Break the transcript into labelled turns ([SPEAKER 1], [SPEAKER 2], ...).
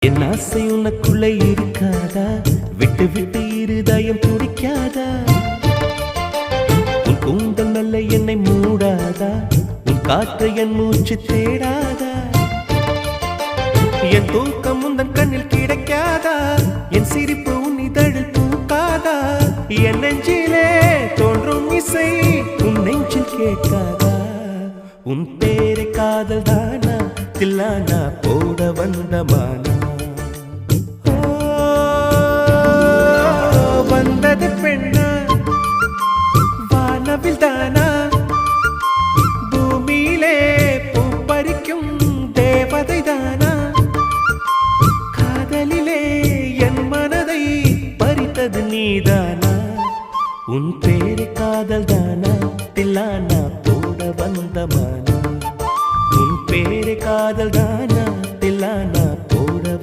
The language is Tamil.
[SPEAKER 1] என் ஆசை உனக்குள்ளே இருக்காதா? விட்டு விட்டு இருதயம் துடிக்காதா? உன் கூந்தல் நல்ல என்னை மூடாதா? உன் காற்று என் மூச்சு தேடாதா? என் தூக்கம் உந்தன் கண்ணில் கிடைக்காதா? என் சிரிப்பு உன் இதழில் பூக்காதா? என் நெஞ்சிலே தோன்றும் இசை உன் நெஞ்சில் கேட்காதா? உன் பேரை காதல் தானா தில்லானா போட வந்த மானா? வந்தது பெண்ணா வானவில் தானா? பூமியிலே பூ பறிக்கும் தேவதை தானா? காதலிலே என் மனதை பறித்தது நீதானா? உன் பேரை காதல் தானா தில்லானா போட வந்த மானா? உன் பேரை காதல் தான்